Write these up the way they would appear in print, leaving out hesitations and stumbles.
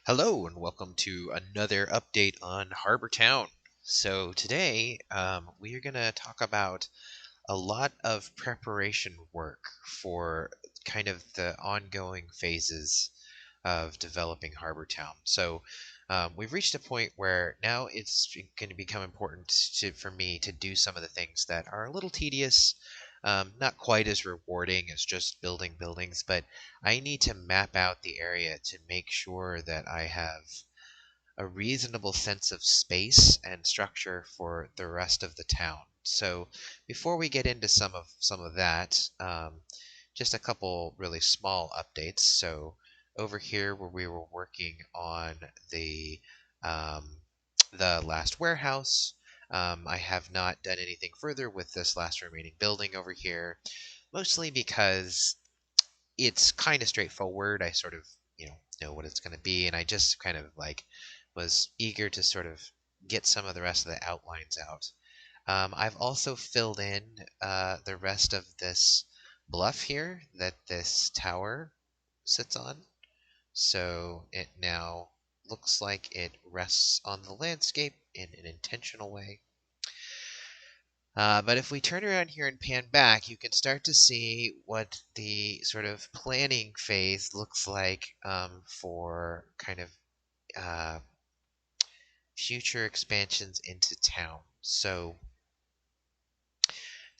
Hello and welcome to another update on Harbor Town. So today we are going to talk about a lot of preparation work for kind of the ongoing phases of developing Harbor Town. So we've reached a point where now it's going to become important for me to do some of the things that are a little tedious, not quite as rewarding as just building buildings, but I need to map out the area to make sure that I have a reasonable sense of space and structure for the rest of the town. So before we get into some of that, just a couple really small updates. So over here where we were working on the um, the last warehouse, I have not done anything further with this last remaining building over here, mostly because it's kind of straightforward. I sort of, know what it's going to be, and I just kind of like was eager to sort of get some of the rest of the outlines out. I've also filled in the rest of this bluff here that this tower sits on, so it now looks like it rests on the landscape in an intentional way. But if we turn around here and pan back, you can start to see what the sort of planning phase looks like for kind of uh, future expansions into town. So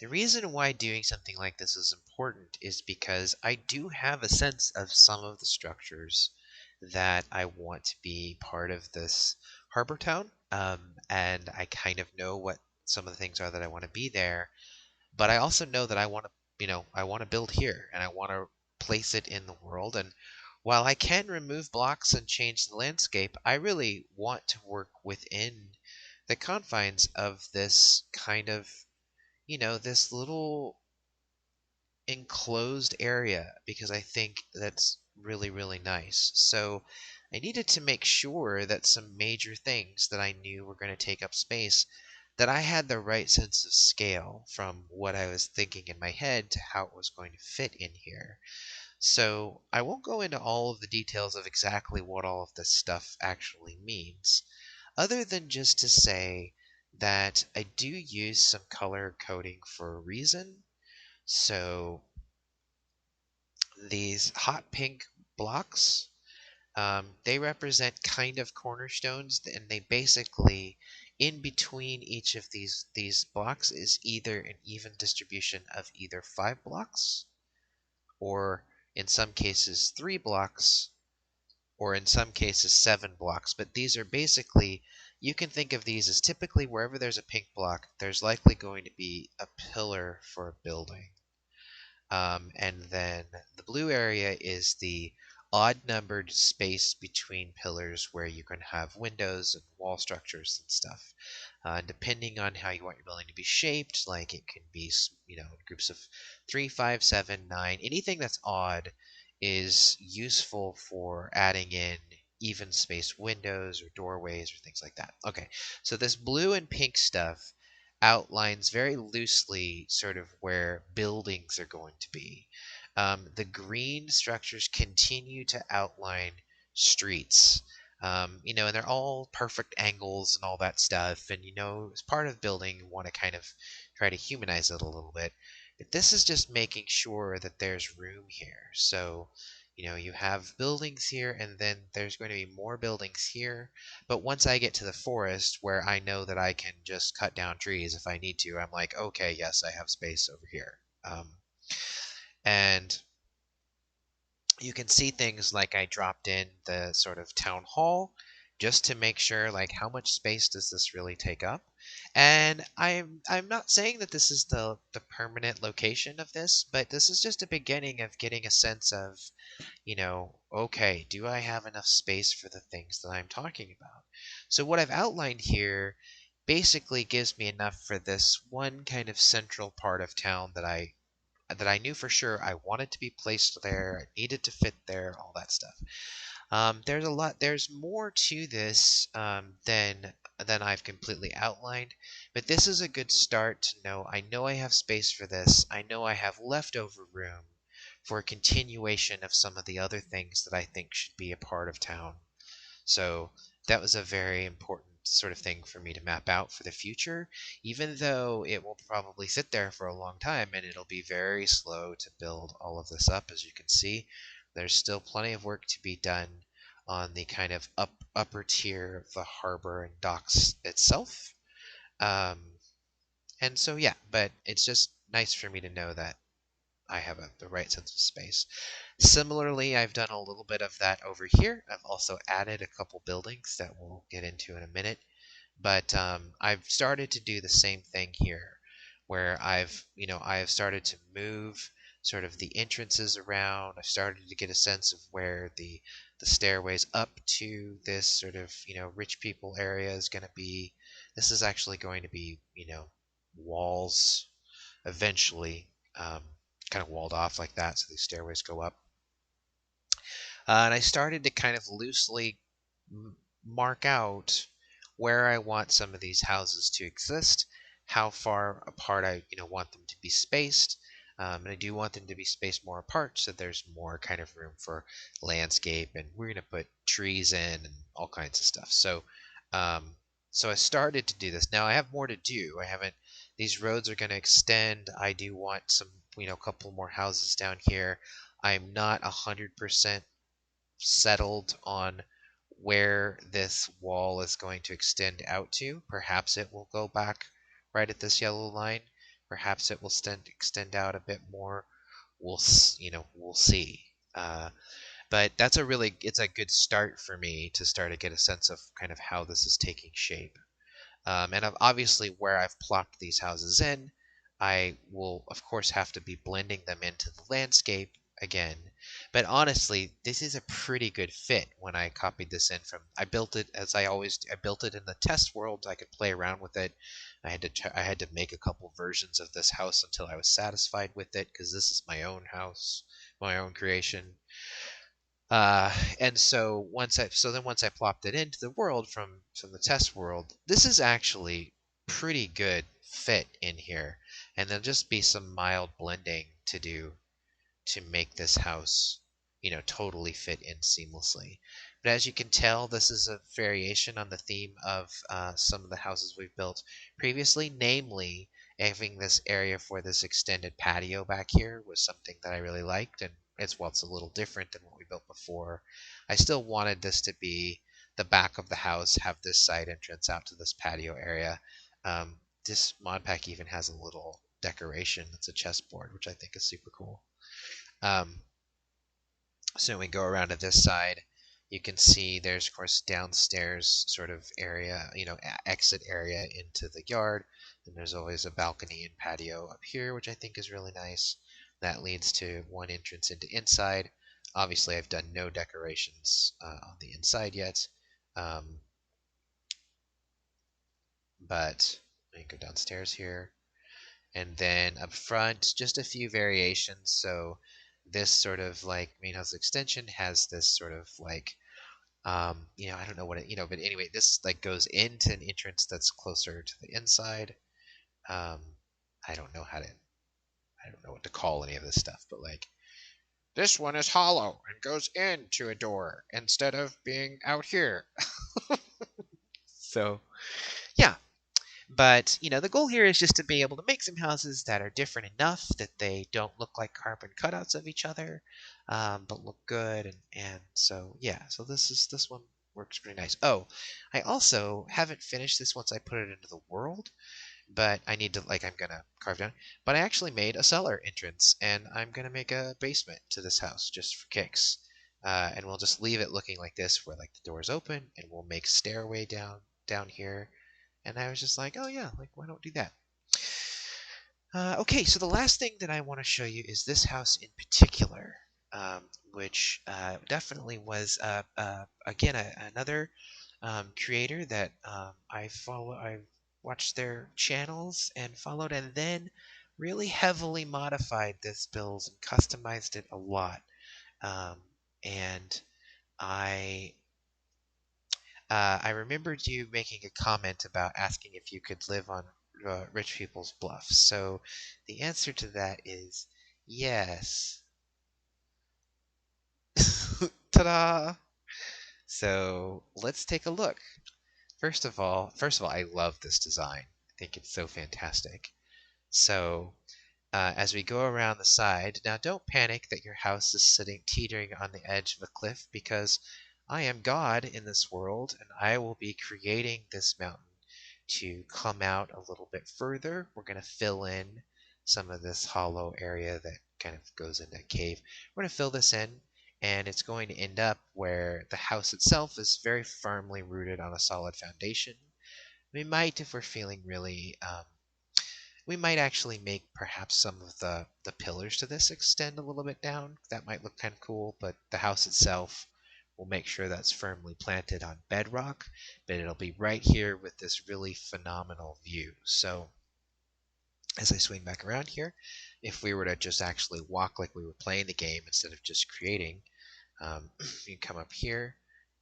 the reason why doing something like this is important is because I do have a sense of some of the structures that I want to be part of this harbor town, and I kind of know what some of the things are that I want to be there. But I also know that I want to, I want to build here and I want to place it in the world. And while I can remove blocks and change the landscape, I really want to work within the confines of this kind of, this little enclosed area because I think that's really, really nice. So I needed to make sure that some major things that I knew were going to take up space, that I had the right sense of scale from what I was thinking in my head to how it was going to fit in here. So I won't go into all of the details of exactly what all of this stuff actually means, other than just to say that I do use some color coding for a reason. So these hot pink blocks, they represent kind of cornerstones, and they basically, in between each of these blocks is either an even distribution of either 5 blocks, or in some cases 3 blocks, or in some cases 7 blocks. But these are basically, you can think of these as typically wherever there's a pink block, there's likely going to be a pillar for a building. And then the blue area is the odd numbered space between pillars where you can have windows and wall structures and stuff. Depending on how you want your building to be shaped, like it can be, groups of 3, 5, 7, 9. Anything that's odd is useful for adding in even space windows or doorways or things like that. Okay, so this blue and pink stuff outlines very loosely sort of where buildings are going to be. The green structures continue to outline streets. And they're all perfect angles and all that stuff. And, as part of building, you want to kind of try to humanize it a little bit. But this is just making sure that there's room here. So, you have buildings here, and then there's going to be more buildings here. But once I get to the forest where I know that I can just cut down trees if I need to, I'm like, okay, yes, I have space over here. And you can see things like I dropped in the sort of town hall just to make sure, like, how much space does this really take up. And I'm not saying that this is the permanent location of this, but this is just a beginning of getting a sense of, okay, do I have enough space for the things that I'm talking about? So what I've outlined here basically gives me enough for this one kind of central part of town that I knew for sure I wanted to be placed there, I needed to fit there, all that stuff. There's more to this than I've completely outlined, but this is a good start to know. I know I have space for this. I know I have leftover room for a continuation of some of the other things that I think should be a part of town. So that was a very important sort of thing for me to map out for the future, even though it will probably sit there for a long time and it'll be very slow to build all of this up. As you can see, there's still plenty of work to be done on the kind of upper tier of the harbor and docks itself. Um, and so yeah, but it's just nice for me to know that I have the right sense of space. Similarly, I've done a little bit of that over here. I've also added a couple buildings that we'll get into in a minute. But I've started to do the same thing here, where I've started to move sort of the entrances around. I've started to get a sense of where the stairways up to this sort of rich people area is going to be. This is actually going to be walls eventually, um, kind of walled off like that, so these stairways go up. And I started to kind of loosely mark out where I want some of these houses to exist, how far apart I want them to be spaced. And I do want them to be spaced more apart so there's more kind of room for landscape, and we're going to put trees in and all kinds of stuff. Um, so I started to do this. Now I have more to do. I haven't. These roads are going to extend. I do want some, a couple more houses down here. I'm not 100% settled on where this wall is going to extend out to. Perhaps it will go back right at this yellow line. Perhaps it will extend out a bit more. We'll see. But it's a good start for me to start to get a sense of kind of how this is taking shape. And obviously, where I've plopped these houses in, I will, of course, have to be blending them into the landscape again. But honestly, this is a pretty good fit when I copied this in from. I built it as I built it in the test world. I could play around with it. I had to make a couple versions of this house until I was satisfied with it because this is my own house, my own creation. And so once I plopped it into the world from the test world, this is actually pretty good fit in here, and there'll just be some mild blending to do to make this house, totally fit in seamlessly. But as you can tell, this is a variation on the theme of some of the houses we've built previously, namely having this area for this extended patio back here was something that I really liked, and it's a little different than what we built before. I still wanted this to be the back of the house, have this side entrance out to this patio area. This mod pack even has a little decoration that's a chessboard, which I think is super cool. Um, so we go around to this side. You can see there's, of course, downstairs sort of area, exit area into the yard. And there's always a balcony and patio up here, which I think is really nice. That leads to one entrance into inside. Obviously, I've done no decorations on the inside yet. Um, but let me go downstairs here. And then up front, just a few variations. So this sort of like main house extension has this sort of like I don't know what it, but anyway, this like goes into an entrance that's closer to the inside. Um, I don't know how to, I don't know what to call any of this stuff, but like this one is hollow and goes into a door instead of being out here. So yeah, but the goal here is just to be able to make some houses that are different enough that they don't look like carbon cutouts of each other, but look good. And so yeah, so this one works pretty nice. Oh, I also haven't finished this once I put it into the world, but I need to I'm gonna carve down. But I actually made a cellar entrance, and I'm gonna make a basement to this house just for kicks. And we'll just leave it looking like this, where like the door's open, and we'll make stairway down here. And I was just like, oh yeah, like why don't do that? Okay, so the last thing that I want to show you is this house in particular, which definitely was again another creator that I follow. I watched their channels and followed, and then really heavily modified this build and customized it a lot. Um, and I I remembered you making a comment about asking if you could live on rich people's bluff. So the answer to that is yes. Ta-da! So let's take a look. First of all, I love this design. I think it's so fantastic. So as we go around the side, now don't panic that your house is sitting teetering on the edge of a cliff because I am God in this world and I will be creating this mountain to come out a little bit further. We're going to fill in some of this hollow area that kind of goes into a cave. We're going to fill this in and it's going to end up where the house itself is very firmly rooted on a solid foundation. We might, if we're feeling really we might actually make perhaps some of the pillars to this extend a little bit down. That might look kind of cool, but the house itself will make sure that's firmly planted on bedrock, but it'll be right here with this really phenomenal view. So as I swing back around here, if we were to just actually walk like we were playing the game instead of just creating, you come up here,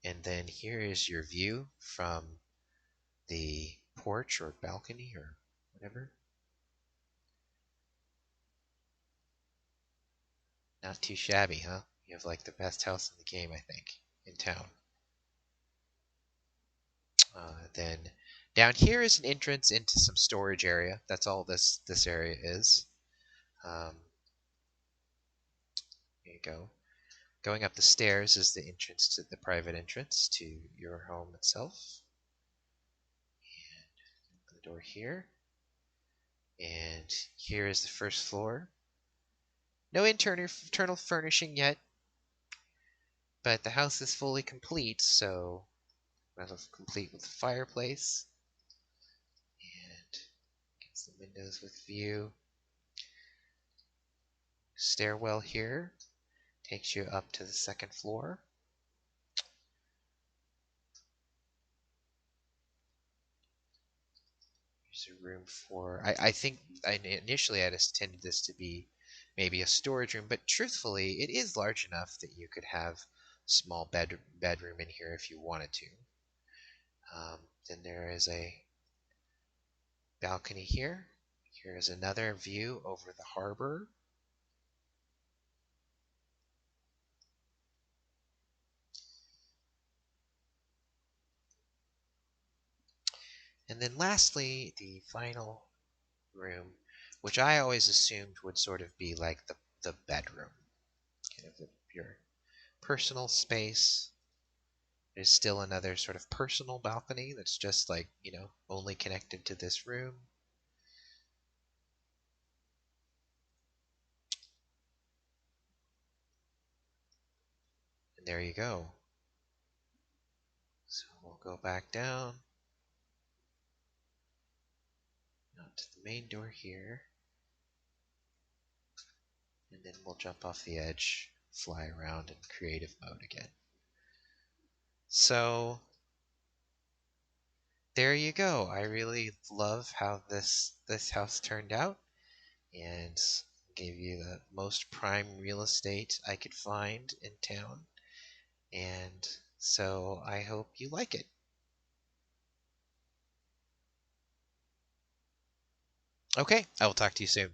and then here is your view from the porch or balcony or whatever. Not too shabby, huh? You have like the best house in the game, I think, in town. Then down here is an entrance into some storage area. That's all this area is. Um, there you go. Going up the stairs is the entrance to the private entrance to your home itself. And open the door here. And here is the first floor. No internal furnishing yet, but the house is fully complete, so it's complete with the fireplace. And the windows with view. Stairwell here takes you up to the second floor. There's a room for, I think initially I just intended this to be maybe a storage room, but truthfully it is large enough that you could have a small bedroom in here if you wanted to. Then there is a balcony here. Here is another view over the harbor. And then lastly, the final room, which I always assumed would sort of be like the bedroom, kind of your personal space. There's still another sort of personal balcony that's just like, only connected to this room. And there you go. So we'll go back down. Out to the main door here. And then we'll jump off the edge, fly around in creative mode again. So there you go. I really love how this house turned out and gave you the most prime real estate I could find in town. And so I hope you like it. Okay, I will talk to you soon.